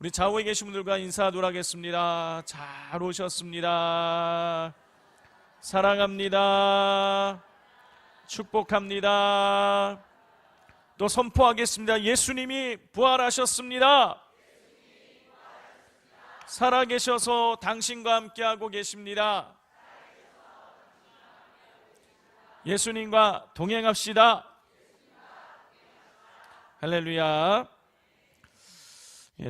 우리 좌우에 계신 분들과 인사하도록 하겠습니다. 잘 오셨습니다. 사랑합니다. 축복합니다. 또 선포하겠습니다. 예수님이 부활하셨습니다. 살아계셔서 당신과 함께하고 계십니다. 예수님과 동행합시다. 할렐루야.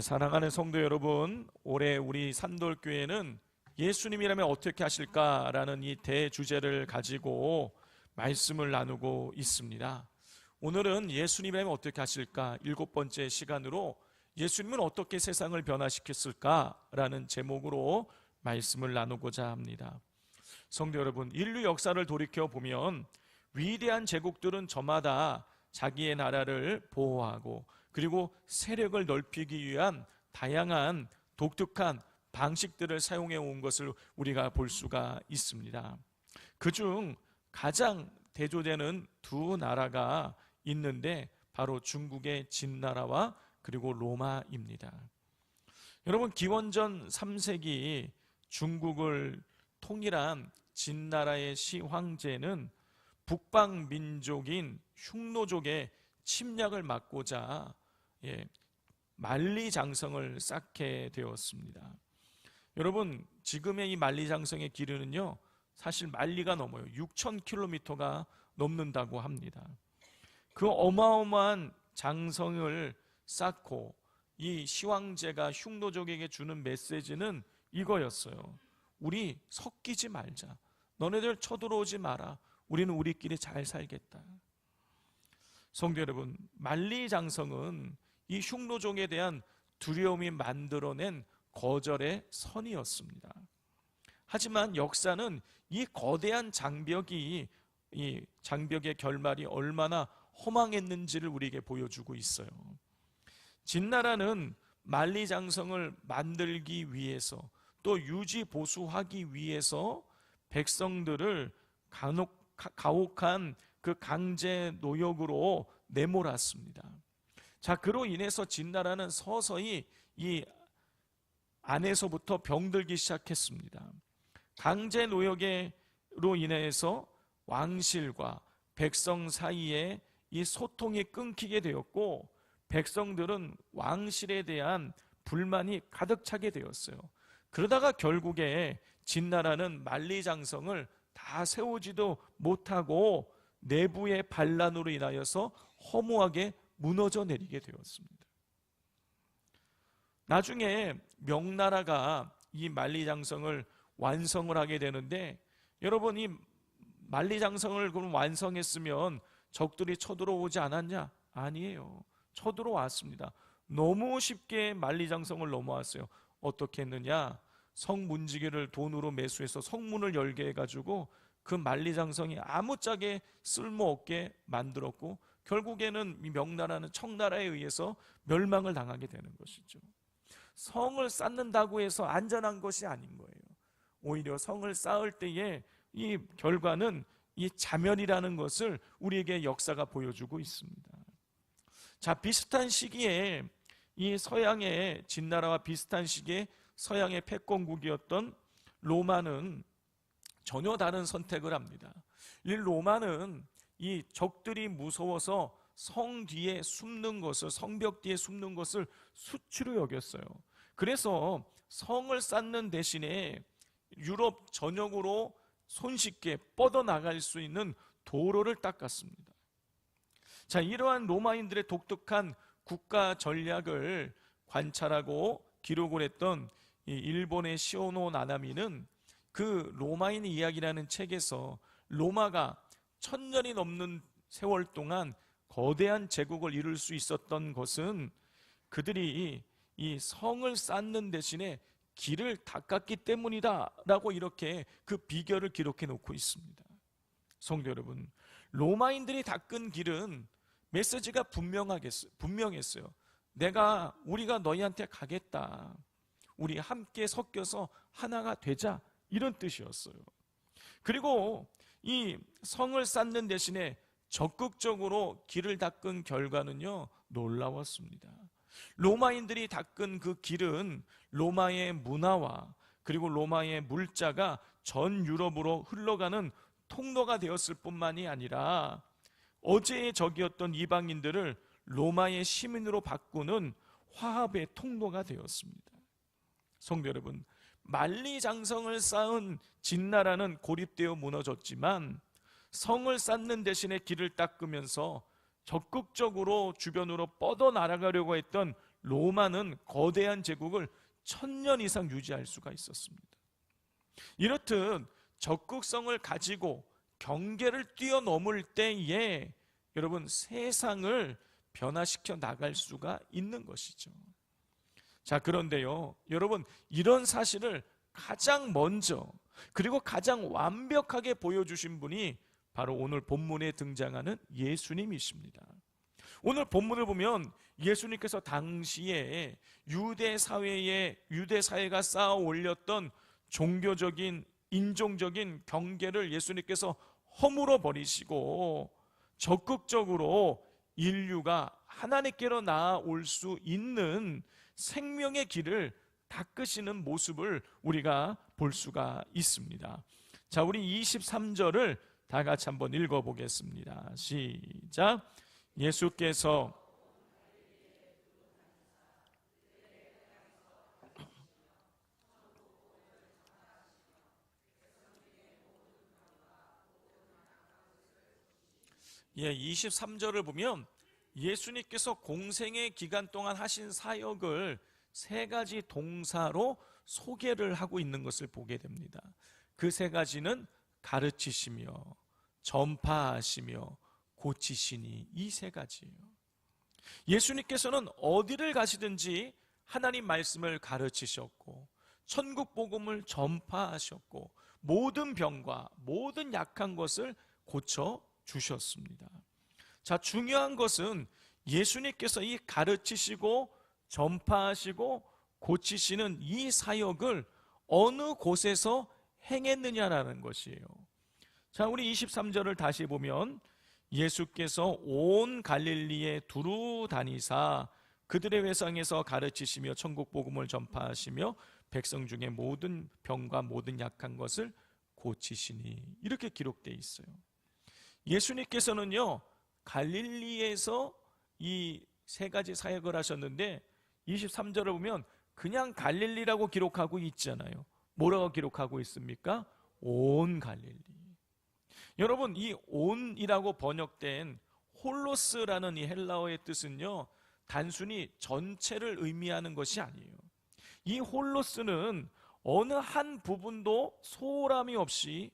사랑하는 성도 여러분, 올해 우리 산돌교회는 예수님이라면 어떻게 하실까라는 이 대주제를 가지고 말씀을 나누고 있습니다. 오늘은 예수님이라면 어떻게 하실까 7번째 시간으로 예수님은 어떻게 세상을 변화시켰을까라는 제목으로 말씀을 나누고자 합니다. 성도 여러분, 인류 역사를 돌이켜보면 위대한 제국들은 저마다 자기의 나라를 보호하고 그리고 세력을 넓히기 위한 다양한 독특한 방식들을 사용해 온 것을 우리가 볼 수가 있습니다. 그중 가장 대조되는 두 나라가 있는데 바로 중국의 진나라와 그리고 로마입니다. 여러분, 기원전 3세기 중국을 통일한 진나라의 시황제는 북방 민족인 흉노족의 침략을 막고자 만리장성을 쌓게 되었습니다. 여러분, 지금의 이 만리장성의 길이는요, 사실 만리가 넘어요. 6,000km가 넘는다고 합니다. 그 어마어마한 장성을 쌓고 이 시황제가 흉노족에게 주는 메시지는 이거였어요. 우리 섞이지 말자. 너네들 쳐들어오지 마라. 우리는 우리끼리 잘 살겠다. 성도 여러분, 만리장성은 이 흉노족에 대한 두려움이 만들어낸 거절의 선이었습니다. 하지만 역사는 이 거대한 장벽의 결말이 얼마나 허망했는지를 우리에게 보여주고 있어요. 진나라는 만리장성을 만들기 위해서 또 유지 보수하기 위해서 백성들을 가혹한 그 강제 노역으로 내몰았습니다. 자, 그로 인해서 진나라는 서서히 이 안에서부터 병들기 시작했습니다. 강제 노역으로 인해서 왕실과 백성 사이에 이 소통이 끊기게 되었고, 백성들은 왕실에 대한 불만이 가득 차게 되었어요. 그러다가 결국에 진나라는 만리장성을 다 세우지도 못하고 내부의 반란으로 인하여서 허무하게 무너져 내리게 되었습니다. 나중에 명나라가 이 만리장성을 완성을 하게 되는데, 여러분, 이 만리장성을 그럼 완성했으면 적들이 쳐들어오지 않았냐? 아니에요. 쳐들어왔습니다. 너무 쉽게 만리장성을 넘어왔어요. 어떻게 했느냐? 성문지기를 돈으로 매수해서 성문을 열게 해가지고 그 만리장성이 아무짝에 쓸모없게 만들었고, 결국에는 이 명나라는 청나라에 의해서 멸망을 당하게 되는 것이죠. 성을 쌓는다고 해서 안전한 것이 아닌 거예요. 오히려 성을 쌓을 때의 이 결과는 이 자멸이라는 것을 우리에게 역사가 보여주고 있습니다. 자, 비슷한 시기에 이 서양의 진나라와 비슷한 시기에 서양의 패권국이었던 로마는 전혀 다른 선택을 합니다. 이 로마는 이 적들이 무서워서 성 뒤에 숨는 것을, 성벽 뒤에 숨는 것을 수치로 여겼어요. 그래서 성을 쌓는 대신에 유럽 전역으로 손쉽게 뻗어나갈 수 있는 도로를 닦았습니다. 자, 이러한 로마인들의 독특한 국가 전략을 관찰하고 기록을 했던 이 일본의 시오노 나나미는 그 로마인 이야기라는 책에서 로마가 1000년이 넘는 세월 동안 거대한 제국을 이룰 수 있었던 것은 그들이 이 성을 쌓는 대신에 길을 닦았기 때문이다 라고 이렇게 그 비결을 기록해 놓고 있습니다. 성도 여러분, 로마인들이 닦은 길은 메시지가 분명했어요. 우리가 너희한테 가겠다. 우리 함께 섞여서 하나가 되자, 이런 뜻이었어요. 그리고 이 성을 쌓는 대신에 적극적으로 길을 닦은 결과는요, 놀라웠습니다. 로마인들이 닦은 그 길은 로마의 문화와 그리고 로마의 물자가 전 유럽으로 흘러가는 통로가 되었을 뿐만이 아니라 어제의 적이었던 이방인들을 로마의 시민으로 바꾸는 화합의 통로가 되었습니다. 성도 여러분, 만리장성을 쌓은 진나라는 고립되어 무너졌지만 성을 쌓는 대신에 길을 닦으면서 적극적으로 주변으로 뻗어 날아가려고 했던 로마는 거대한 제국을 1000년 이상 유지할 수가 있었습니다. 이렇듯 적극성을 가지고 경계를 뛰어넘을 때에 여러분 세상을 변화시켜 나갈 수가 있는 것이죠. 자, 그런데요, 여러분, 이런 사실을 가장 먼저 그리고 가장 완벽하게 보여주신 분이 바로 오늘 본문에 등장하는 예수님이십니다. 오늘 본문을 보면 예수님께서 당시에 유대 사회가 쌓아 올렸던 종교적인 인종적인 경계를 예수님께서 허물어 버리시고 적극적으로 인류가 하나님께로 나아올 수 있는 생명의 길을 닦으시는 모습을 우리가 볼 수가 있습니다. 자, 우리 23절을 다 같이 한번 읽어보겠습니다. 시작. 예수께서 예, 23절을 보면 예수님께서 공생의 기간 동안 하신 사역을 세 가지 동사로 소개를 하고 있는 것을 보게 됩니다. 그 세 가지는 가르치시며 전파하시며 고치시니, 이 세 가지예요. 예수님께서는 어디를 가시든지 하나님 말씀을 가르치셨고 천국 복음을 전파하셨고 모든 병과 모든 약한 것을 고쳐 주셨습니다. 자, 중요한 것은 예수님께서 이 가르치시고 전파하시고 고치시는 이 사역을 어느 곳에서 행했느냐라는 것이에요. 자, 우리 23절을 다시 보면 예수께서 온 갈릴리에 두루 다니사 그들의 회상에서 가르치시며 천국 복음을 전파하시며 백성 중에 모든 병과 모든 약한 것을 고치시니, 이렇게 기록되어 있어요. 예수님께서는요 갈릴리에서 이 세 가지 사역을 하셨는데 23절을 보면 그냥 갈릴리라고 기록하고 있잖아요. 뭐라고 기록하고 있습니까? 온 갈릴리. 여러분, 이 온이라고 번역된 홀로스라는 이 헬라어의 뜻은요 단순히 전체를 의미하는 것이 아니에요. 이 홀로스는 어느 한 부분도 소홀함이 없이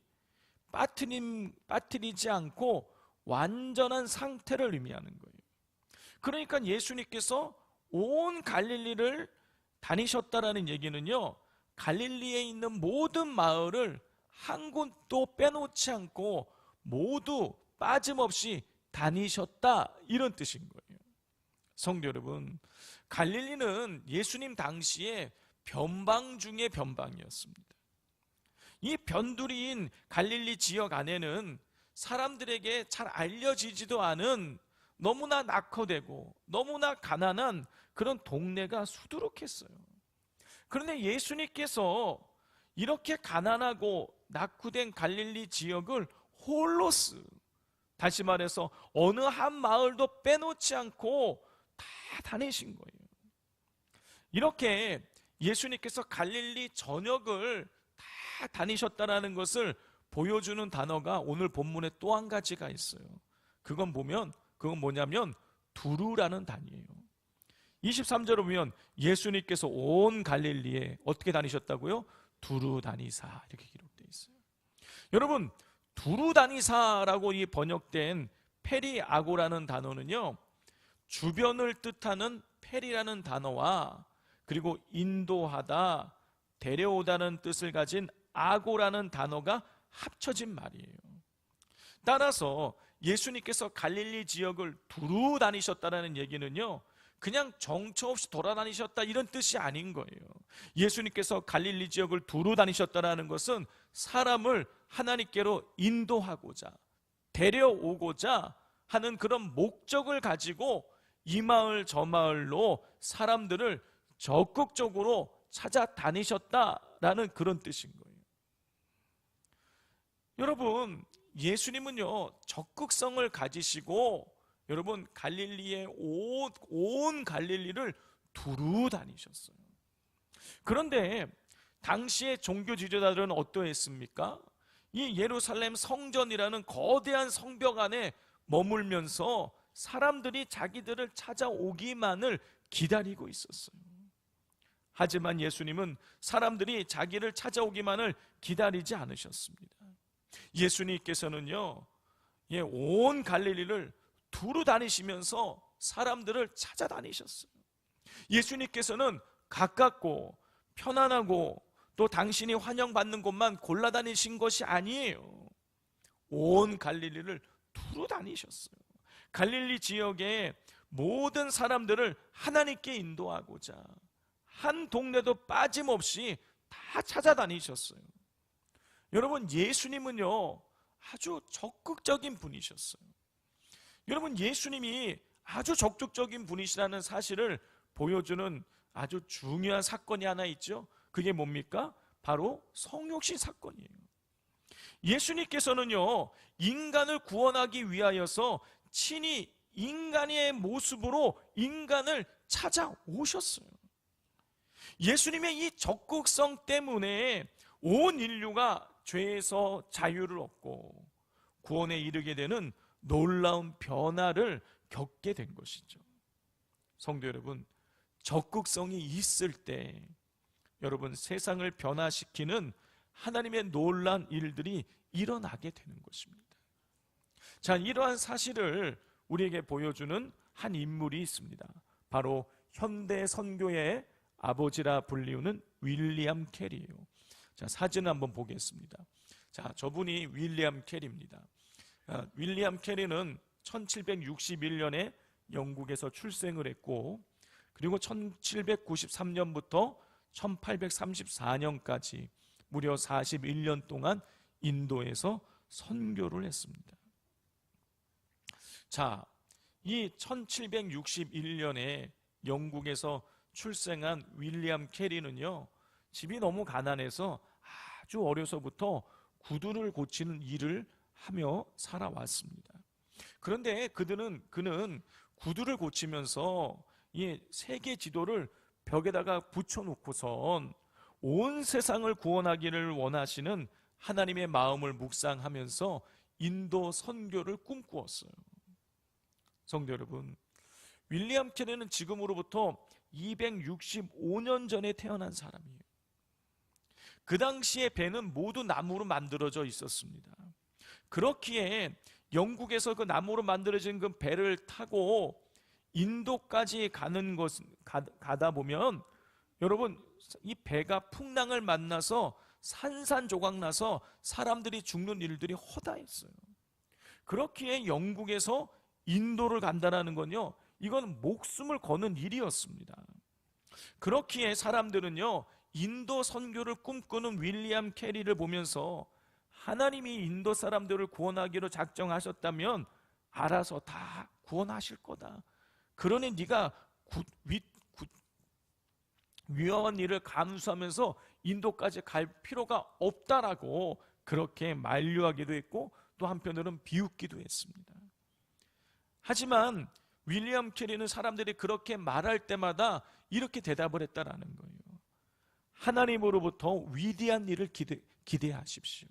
빠뜨리지 않고 완전한 상태를 의미하는 거예요. 그러니까 예수님께서 온 갈릴리를 다니셨다라는 얘기는요 갈릴리에 있는 모든 마을을 한 곳도 빼놓지 않고 모두 빠짐없이 다니셨다, 이런 뜻인 거예요. 성도 여러분, 갈릴리는 예수님 당시에 변방 중에 변방이었습니다. 이 변두리인 갈릴리 지역 안에는 사람들에게 잘 알려지지도 않은 너무나 낙후되고 너무나 가난한 그런 동네가 수두룩했어요. 그런데 예수님께서 이렇게 가난하고 낙후된 갈릴리 지역을 홀로스, 다시 말해서 어느 한 마을도 빼놓지 않고 다 다니신 거예요. 이렇게 예수님께서 갈릴리 전역을 다 다니셨다는 것을 보여주는 단어가 오늘 본문에 또 한 가지가 있어요. 그건 뭐냐면 두루라는 단위예요. 23절을 보면 예수님께서 온 갈릴리에 어떻게 다니셨다고요? 두루 다니사, 이렇게 기록되어 있어요. 여러분, 두루 다니사라고 이 번역된 페리아고라는 단어는요 주변을 뜻하는 페리라는 단어와 그리고 인도하다, 데려오다는 뜻을 가진 아고라는 단어가 합쳐진 말이에요. 따라서 예수님께서 갈릴리 지역을 두루 다니셨다는 얘기는요 그냥 정처 없이 돌아다니셨다, 이런 뜻이 아닌 거예요. 예수님께서 갈릴리 지역을 두루 다니셨다는 것은 사람을 하나님께로 인도하고자 데려오고자 하는 그런 목적을 가지고 이 마을 저 마을로 사람들을 적극적으로 찾아다니셨다라는 그런 뜻인 거예요. 여러분, 예수님은요 적극성을 가지시고 여러분 갈릴리의 온 갈릴리를 두루 다니셨어요. 그런데 당시의 종교 지도자들은 어떠했습니까? 이 예루살렘 성전이라는 거대한 성벽 안에 머물면서 사람들이 자기들을 찾아오기만을 기다리고 있었어요. 하지만 예수님은 사람들이 자기를 찾아오기만을 기다리지 않으셨습니다. 예수님께서는요 온 갈릴리를 두루 다니시면서 사람들을 찾아다니셨어요. 예수님께서는 가깝고 편안하고 또 당신이 환영받는 곳만 골라다니신 것이 아니에요. 온 갈릴리를 두루 다니셨어요. 갈릴리 지역의 모든 사람들을 하나님께 인도하고자 한 동네도 빠짐없이 다 찾아다니셨어요. 여러분, 예수님은요 아주 적극적인 분이셨어요. 여러분, 예수님이 아주 적극적인 분이시라는 사실을 보여주는 아주 중요한 사건이 하나 있죠. 그게 뭡니까? 바로 성육신 사건이에요. 예수님께서는요 인간을 구원하기 위하여서 친히 인간의 모습으로 인간을 찾아오셨어요. 예수님의 이 적극성 때문에 온 인류가 죄에서 자유를 얻고 구원에 이르게 되는 놀라운 변화를 겪게 된 것이죠. 성도 여러분, 적극성이 있을 때 여러분 세상을 변화시키는 하나님의 놀라운 일들이 일어나게 되는 것입니다. 자, 이러한 사실을 우리에게 보여주는 한 인물이 있습니다. 바로 현대 선교의 아버지라 불리우는 윌리엄 캐리예요. 자, 사진 한번 보겠습니다. 자, 저분이 윌리엄 캐리입니다. 윌리엄 캐리는 1761년에 영국에서 출생을 했고, 그리고 1793년부터 1834년까지 무려 41년 동안 인도에서 선교를 했습니다. 자, 이 1761년에 영국에서 출생한 윌리엄 캐리는요 집이 너무 가난해서 아주 어려서부터 구두를 고치는 일을 하며 살아왔습니다. 그런데 그는 구두를 고치면서 이 세계 지도를 벽에다가 붙여놓고선 온 세상을 구원하기를 원하시는 하나님의 마음을 묵상하면서 인도 선교를 꿈꾸었어요. 성도 여러분, 윌리엄 캐리는 지금으로부터 265년 전에 태어난 사람이에요. 그 당시에 배는 모두 나무로 만들어져 있었습니다. 그렇기에 영국에서 그 나무로 만들어진 그 배를 타고 인도까지 가다 보면 여러분 이 배가 풍랑을 만나서 산산조각 나서 사람들이 죽는 일들이 허다했어요. 그렇기에 영국에서 인도를 간다는 건요 이건 목숨을 거는 일이었습니다. 그렇기에 사람들은요 인도 선교를 꿈꾸는 윌리엄 캐리를 보면서 하나님이 인도 사람들을 구원하기로 작정하셨다면 알아서 다 구원하실 거다. 그러니 네가 위험한 일을 감수하면서 인도까지 갈 필요가 없다라고 그렇게 만류하기도 했고 또 한편으로는 비웃기도 했습니다. 하지만 윌리엄 캐리는 사람들이 그렇게 말할 때마다 이렇게 대답을 했다라는 거예요. 하나님으로부터 위대한 일을 기대하십시오.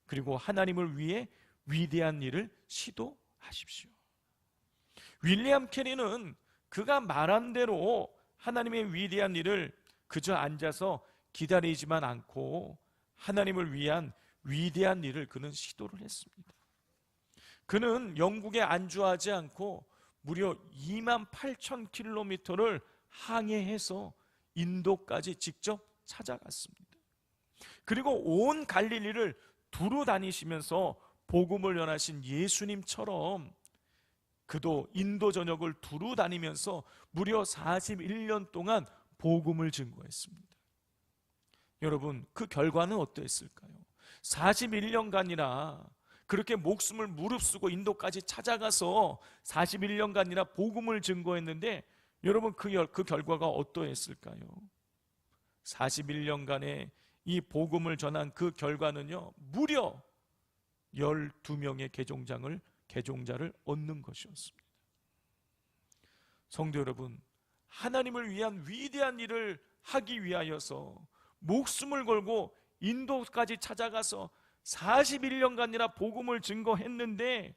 그리고 하나님을 위해 위대한 일을 시도하십시오. 윌리엄 캐리는 그가 말한 대로 하나님의 위대한 일을 그저 앉아서 기다리지만 않고 하나님을 위한 위대한 일을 그는 시도를 했습니다. 그는 영국에 안주하지 않고 무려 28,000km를 항해해서 인도까지 직접 찾아갔습니다. 그리고 온 갈릴리를 두루 다니시면서 복음을 전하신 예수님처럼 그도 인도 전역을 두루 다니면서 무려 41년 동안 복음을 증거했습니다. 여러분, 그 결과는 어떠했을까요? 41년간이나 그렇게 목숨을 무릅쓰고 인도까지 찾아가서 41년간이나 복음을 증거했는데 여러분 그 결과가 어떠했을까요? 41년간의 이 복음을 전한 그 결과는요, 무려 12명의 개종자를 얻는 것이었습니다. 성도 여러분, 하나님을 위한 위대한 일을 하기 위하여서 목숨을 걸고 인도까지 찾아가서 41년간이나 복음을 증거했는데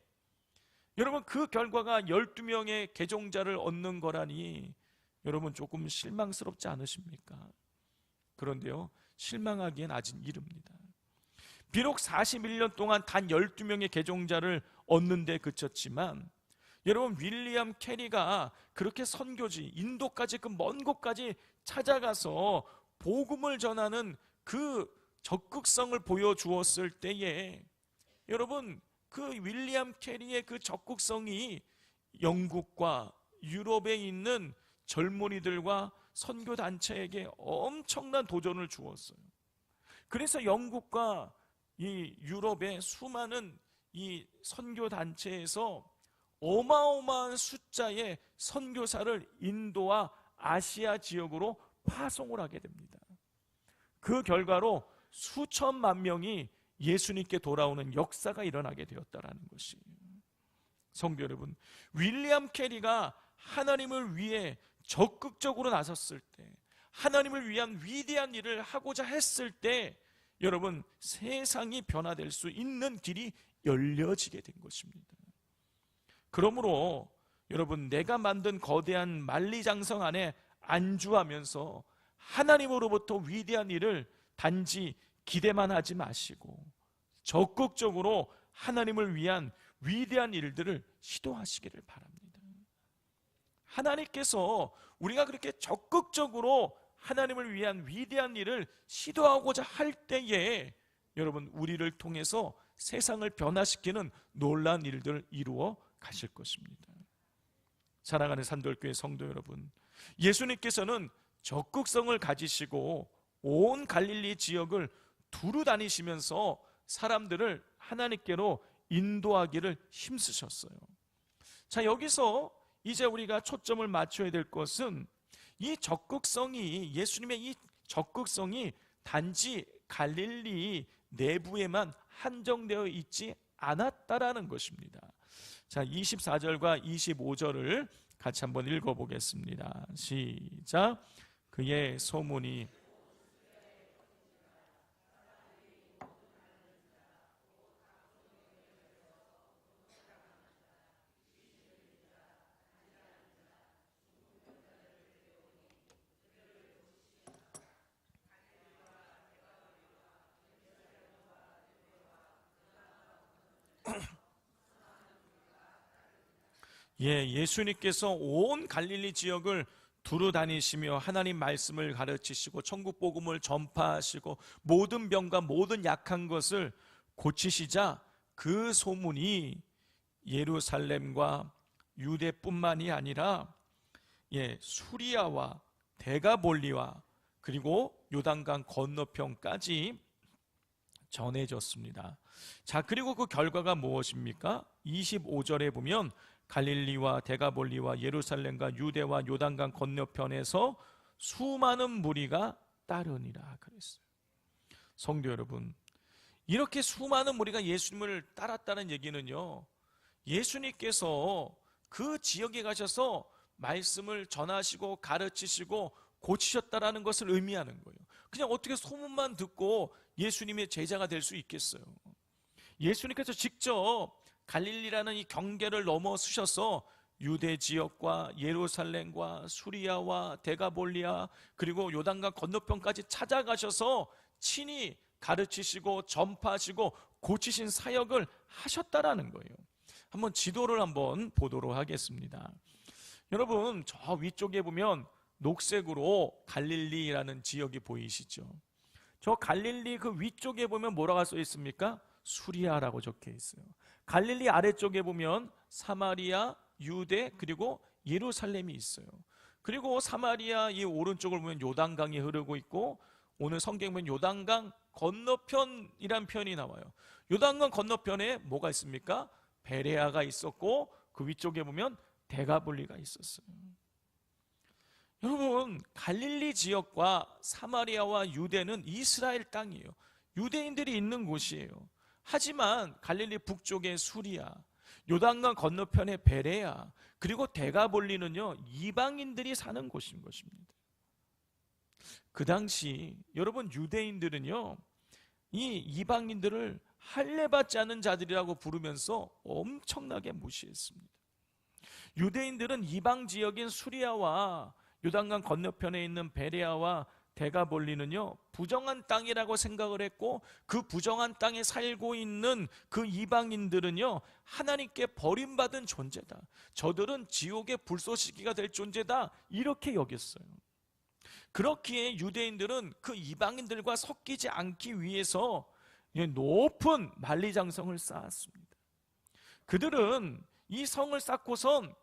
여러분, 그 결과가 12명의 개종자를 얻는 거라니 여러분 조금 실망스럽지 않으십니까? 그런데요, 실망하기엔 아직 이릅니다. 비록 41년 동안 단 12명의 개종자를 얻는데 그쳤지만 여러분, 윌리엄 캐리가 그렇게 선교지 인도까지 그 먼 곳까지 찾아가서 복음을 전하는 그 적극성을 보여주었을 때에 여러분, 그 윌리엄 캐리의 그 적극성이 영국과 유럽에 있는 젊은이들과 선교단체에게 엄청난 도전을 주었어요. 그래서 영국과 이 유럽의 수많은 이 선교단체에서 어마어마한 숫자의 선교사를 인도와 아시아 지역으로 파송을 하게 됩니다. 그 결과로 수천만 명이 예수님께 돌아오는 역사가 일어나게 되었다라는 것이에요. 성도 여러분, 윌리엄 캐리가 하나님을 위해 적극적으로 나섰을 때, 하나님을 위한 위대한 일을 하고자 했을 때 여러분, 세상이 변화될 수 있는 길이 열려지게 된 것입니다. 그러므로 여러분, 내가 만든 거대한 만리장성 안에 안주하면서 하나님으로부터 위대한 일을 단지 기대만 하지 마시고 적극적으로 하나님을 위한 위대한 일들을 시도하시기를 바랍니다. 하나님께서 우리가 그렇게 적극적으로 하나님을 위한 위대한 일을 시도하고자 할 때에 여러분, 우리를 통해서 세상을 변화시키는 놀라운 일들을 이루어 가실 것입니다. 사랑하는 산돌교회 성도 여러분, 예수님께서는 적극성을 가지시고 온 갈릴리 지역을 두루 다니시면서 사람들을 하나님께로 인도하기를 힘쓰셨어요. 자, 여기서 이제 우리가 초점을 맞춰야 될 것은 이 적극성이, 예수님의 이 적극성이 단지 갈릴리 내부에만 한정되어 있지 않았다라는 것입니다. 자, 24절과 25절을 같이 한번 읽어보겠습니다. 시작. 그의 소문이 예수님께서 온 갈릴리 지역을 두루 다니시며 하나님 말씀을 가르치시고 천국 복음을 전파하시고 모든 병과 모든 약한 것을 고치시자 그 소문이 예루살렘과 유대뿐만이 아니라 수리아와 데가볼리와 그리고 요단강 건너편까지 전해졌습니다. 자, 그리고 그 결과가 무엇입니까? 25절에 보면 갈릴리와 데가볼리와 예루살렘과 유대와 요단강 건너편에서 수많은 무리가 따르니라 그랬어요. 성도 여러분, 이렇게 수많은 무리가 예수님을 따랐다는 얘기는요, 예수님께서 그 지역에 가셔서 말씀을 전하시고 가르치시고 고치셨다라는 것을 의미하는 거예요. 그냥 어떻게 소문만 듣고 예수님의 제자가 될 수 있겠어요? 예수님께서 직접 갈릴리라는 이 경계를 넘어서셔서 유대 지역과 예루살렘과 수리아와 데가볼리아 그리고 요단강 건너편까지 찾아가셔서 친히 가르치시고 전파하시고 고치신 사역을 하셨다라는 거예요. 한번 지도를 한번 보도록 하겠습니다. 여러분, 저 위쪽에 보면 녹색으로 갈릴리라는 지역이 보이시죠? 저 갈릴리 그 위쪽에 보면 뭐라고 써 있습니까? 수리아라고 적혀 있어요. 갈릴리 아래쪽에 보면 사마리아, 유대 그리고 예루살렘이 있어요. 그리고 사마리아 이 오른쪽을 보면 요단강이 흐르고 있고 오늘 성경 보면 요단강 건너편이란 표현이 나와요. 요단강 건너편에 뭐가 있습니까? 베레아가 있었고 그 위쪽에 보면 데가볼리가 있었어요. 여러분, 갈릴리 지역과 사마리아와 유대는 이스라엘 땅이에요. 유대인들이 있는 곳이에요. 하지만 갈릴리 북쪽의 수리아, 요단강 건너편의 베레아, 그리고 데가볼리는요, 이방인들이 사는 곳인 것입니다. 그 당시 여러분, 유대인들은요, 이 이방인들을 할례받지 않은 자들이라고 부르면서 엄청나게 무시했습니다. 유대인들은 이방 지역인 수리아와 요단강 건너편에 있는 베레아와 데가볼리는요, 부정한 땅이라고 생각을 했고, 그 부정한 땅에 살고 있는 그 이방인들은요, 하나님께 버림받은 존재다, 저들은 지옥의 불쏘시개가 될 존재다, 이렇게 여겼어요. 그렇기에 유대인들은 그 이방인들과 섞이지 않기 위해서 높은 만리장성을 쌓았습니다. 그들은 이 성을 쌓고선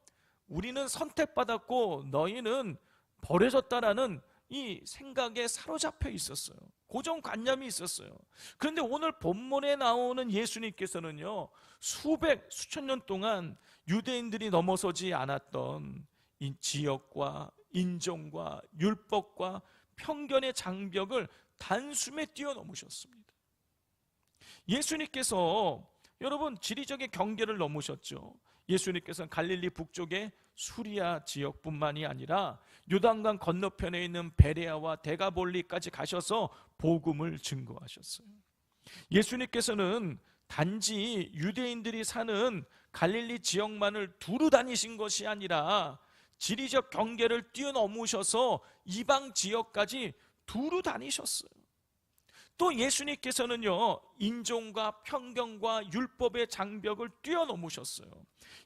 우리는 선택받았고 너희는 버려졌다라는 이 생각에 사로잡혀 있었어요. 고정관념이 있었어요. 그런데 오늘 본문에 나오는 예수님께서는요, 수천 년 동안 유대인들이 넘어서지 않았던 이 지역과 인종과 율법과 편견의 장벽을 단숨에 뛰어넘으셨습니다. 예수님께서 여러분 지리적인 경계를 넘으셨죠. 예수님께서는 갈릴리 북쪽의 수리아 지역뿐만이 아니라 요단강 건너편에 있는 베레아와 데가볼리까지 가셔서 복음을 증거하셨어요. 예수님께서는 단지 유대인들이 사는 갈릴리 지역만을 두루 다니신 것이 아니라 지리적 경계를 뛰어넘으셔서 이방 지역까지 두루 다니셨어요. 또 예수님께서는요, 인종과 편견과 율법의 장벽을 뛰어넘으셨어요.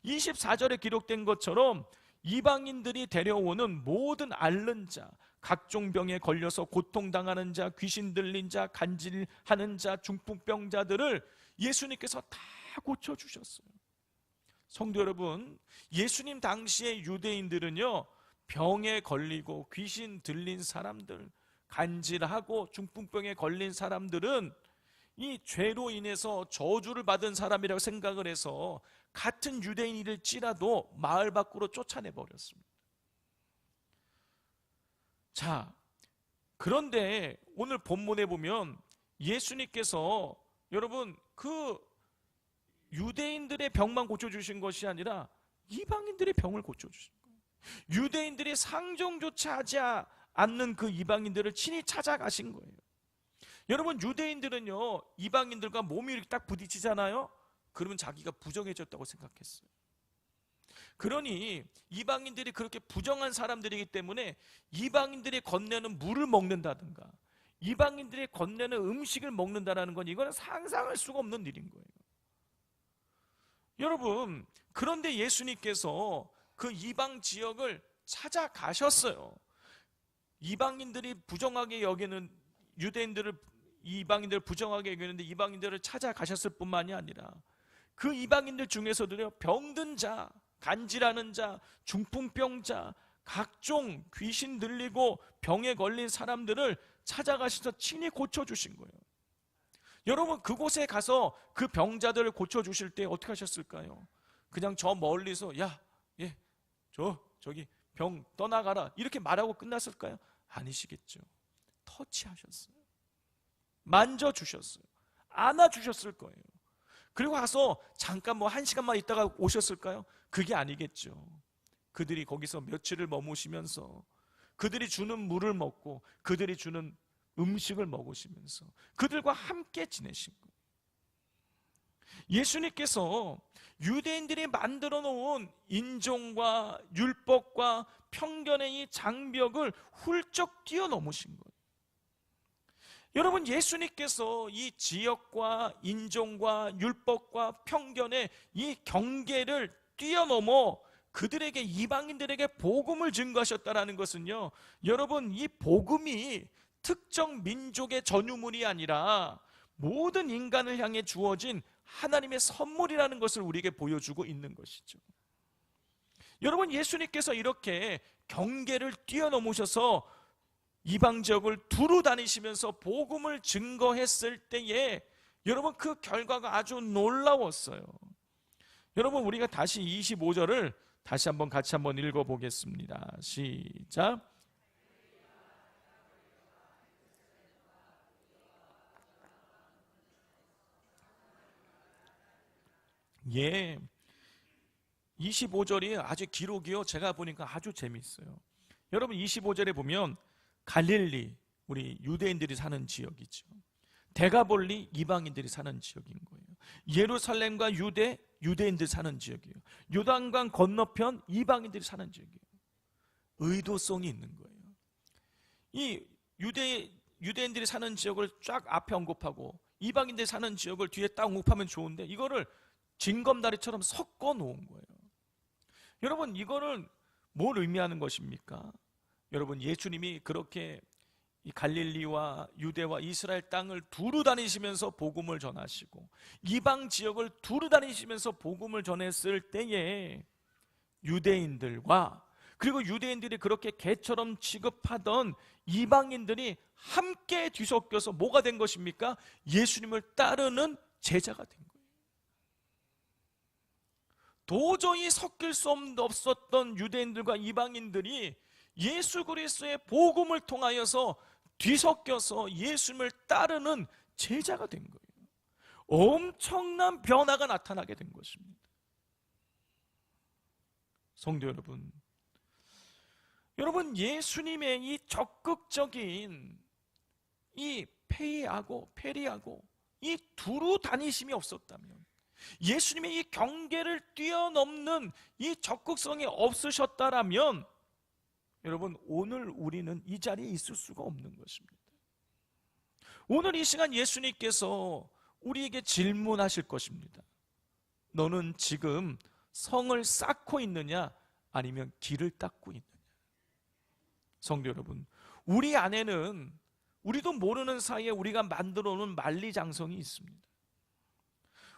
24절에 기록된 것처럼 이방인들이 데려오는 모든 앓는 자, 각종 병에 걸려서 고통당하는 자, 귀신 들린 자, 간질하는 자, 중풍병자들을 예수님께서 다 고쳐주셨어요. 성도 여러분, 예수님 당시의 유대인들은요, 병에 걸리고 귀신 들린 사람들, 간질하고 중풍병에 걸린 사람들은 이 죄로 인해서 저주를 받은 사람이라고 생각을 해서 같은 유대인일지라도 마을 밖으로 쫓아내 버렸습니다. 자, 그런데 오늘 본문에 보면 예수님께서 여러분 그 유대인들의 병만 고쳐주신 것이 아니라 이방인들의 병을 고쳐주신 거예요. 유대인들이 상종조차 하지 않는 그 이방인들을 친히 찾아가신 거예요. 여러분, 유대인들은요, 이방인들과 몸이 이렇게 딱 부딪히잖아요. 그러면 자기가 부정해졌다고 생각했어요. 그러니 이방인들이 그렇게 부정한 사람들이기 때문에 이방인들이 건네는 물을 먹는다든가 이방인들이 건네는 음식을 먹는다는 건 이거는 상상할 수가 없는 일인 거예요. 여러분, 그런데 예수님께서 그 이방 지역을 찾아가셨어요. 이방인들이 부정하게 여기는 유대인들을 이방인들을 부정하게 여기는데 이방인들을 찾아가셨을 뿐만이 아니라 그 이방인들 중에서도요, 병든 자, 간질하는 자, 중풍병자, 각종 귀신 들리고 병에 걸린 사람들을 찾아가셔서 친히 고쳐주신 거예요. 여러분, 그곳에 가서 그 병자들을 고쳐주실 때 어떻게 하셨을까요? 그냥 저 멀리서 저기 병 떠나가라 이렇게 말하고 끝났을까요? 아니시겠죠. 터치하셨어요. 만져주셨어요. 안아주셨을 거예요. 그리고 가서 잠깐 1시간만 있다가 오셨을까요? 그게 아니겠죠. 그들이 거기서 며칠을 머무시면서 그들이 주는 물을 먹고 그들이 주는 음식을 먹으시면서 그들과 함께 지내신 거예요. 예수님께서 유대인들이 만들어 놓은 인종과 율법과 편견의 이 장벽을 훌쩍 뛰어넘으신 거예요. 여러분, 예수님께서 이 지역과 인종과 율법과 편견의 이 경계를 뛰어넘어 그들에게 이방인들에게 복음을 증거하셨다는 것은요, 여러분, 이 복음이 특정 민족의 전유물이 아니라 모든 인간을 향해 주어진 하나님의 선물이라는 것을 우리에게 보여주고 있는 것이죠. 여러분, 예수님께서 이렇게 경계를 뛰어넘으셔서 이방 지역을 두루 다니시면서 복음을 증거했을 때에 여러분 그 결과가 아주 놀라웠어요. 여러분 우리가 다시 25절을 다시 한번 같이 한번 읽어보겠습니다. 시작. 예, 25절이 아주 기록이요. 제가 보니까 아주 재미있어요. 여러분 25절에 보면 갈릴리, 우리 유대인들이 사는 지역이죠. 데가볼리, 이방인들이 사는 지역인 거예요. 예루살렘과 유대인들이 사는 지역이에요. 요단강 건너편 이방인들이 사는 지역이에요. 의도성이 있는 거예요. 이 유대인들이 사는 지역을 쫙 앞에 언급하고 이방인들이 사는 지역을 뒤에 딱 언급하면 좋은데 이거를 징검다리처럼 섞어 놓은 거예요. 여러분 이거는 뭘 의미하는 것입니까? 여러분 예수님이 그렇게 이 갈릴리와 유대와 이스라엘 땅을 두루 다니시면서 복음을 전하시고 이방 지역을 두루 다니시면서 복음을 전했을 때에 유대인들과 그리고 유대인들이 그렇게 개처럼 취급하던 이방인들이 함께 뒤섞여서 뭐가 된 것입니까? 예수님을 따르는 제자가 된 거예요. 도저히 섞일 수 없었던 유대인들과 이방인들이 예수 그리스도의 복음을 통하여서 뒤섞여서 예수님을 따르는 제자가 된 거예요. 엄청난 변화가 나타나게 된 것입니다. 성도 여러분, 예수님의 이 적극적인 이 페리하고 이 두루 다니심이 없었다면, 예수님의 이 경계를 뛰어넘는 이 적극성이 없으셨다라면 여러분 오늘 우리는 이 자리에 있을 수가 없는 것입니다. 오늘 이 시간 예수님께서 우리에게 질문하실 것입니다. 너는 지금 성을 쌓고 있느냐 아니면 길을 닦고 있느냐? 성도 여러분, 우리 안에는 우리도 모르는 사이에 우리가 만들어 놓은 만리장성이 있습니다.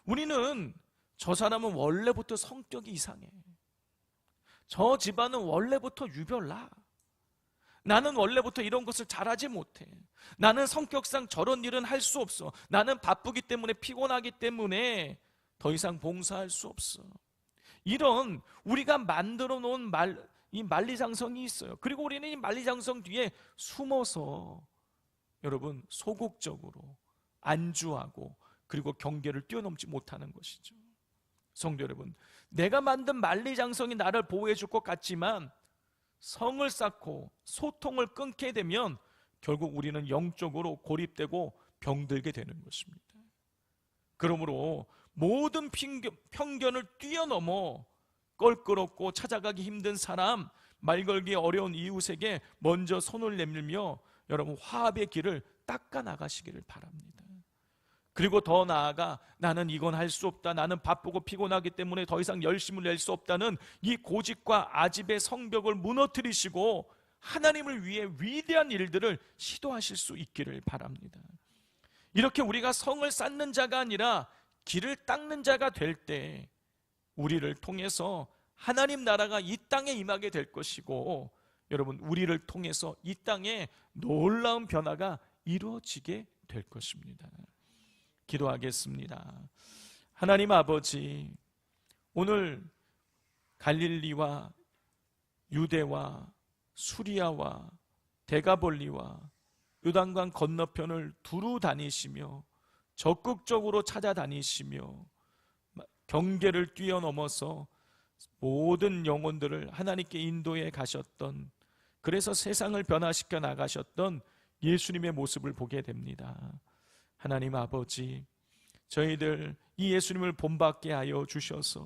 우리는 저 사람은 원래부터 성격이 이상해, 저 집안은 원래부터 유별나, 나는 원래부터 이런 것을 잘하지 못해, 나는 성격상 저런 일은 할 수 없어, 나는 바쁘기 때문에 피곤하기 때문에 더 이상 봉사할 수 없어. 이런 우리가 만들어 놓은 이 만리장성이 있어요. 그리고 우리는 이 만리장성 뒤에 숨어서 여러분 소극적으로 안주하고 그리고 경계를 뛰어넘지 못하는 것이죠. 성도 여러분, 내가 만든 만리장성이 나를 보호해 줄 것 같지만 성을 쌓고 소통을 끊게 되면 결국 우리는 영적으로 고립되고 병들게 되는 것입니다. 그러므로 모든 편견을 뛰어넘어 껄끄럽고 찾아가기 힘든 사람, 말 걸기 어려운 이웃에게 먼저 손을 내밀며 여러분 화합의 길을 닦아 나가시기를 바랍니다. 그리고 더 나아가 나는 이건 할 수 없다, 나는 바쁘고 피곤하기 때문에 더 이상 열심을 낼 수 없다는 이 고집과 아집의 성벽을 무너뜨리시고 하나님을 위해 위대한 일들을 시도하실 수 있기를 바랍니다. 이렇게 우리가 성을 쌓는 자가 아니라 길을 닦는 자가 될 때 우리를 통해서 하나님 나라가 이 땅에 임하게 될 것이고, 여러분 우리를 통해서 이 땅에 놀라운 변화가 이루어지게 될 것입니다. 기도하겠습니다. 하나님 아버지, 오늘 갈릴리와 유대와 수리아와 데가볼리와 요단강 건너편을 두루 다니시며 적극적으로 찾아다니시며 경계를 뛰어넘어서 모든 영혼들을 하나님께 인도해 가셨던, 그래서 세상을 변화시켜 나가셨던 예수님의 모습을 보게 됩니다. 하나님 아버지, 저희들 이 예수님을 본받게 하여 주셔서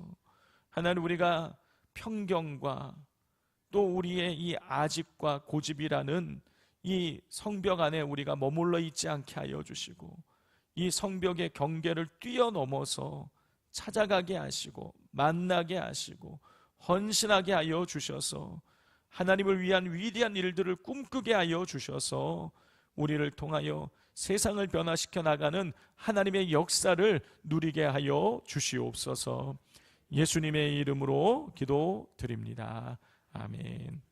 하나님 우리가 편견과 또 우리의 이 아집과 고집이라는 이 성벽 안에 우리가 머물러 있지 않게 하여 주시고, 이 성벽의 경계를 뛰어넘어서 찾아가게 하시고 만나게 하시고 헌신하게 하여 주셔서 하나님을 위한 위대한 일들을 꿈꾸게 하여 주셔서 우리를 통하여 세상을 변화시켜 나가는 하나님의 역사를 누리게 하여 주시옵소서. 예수님의 이름으로 기도드립니다. 아멘.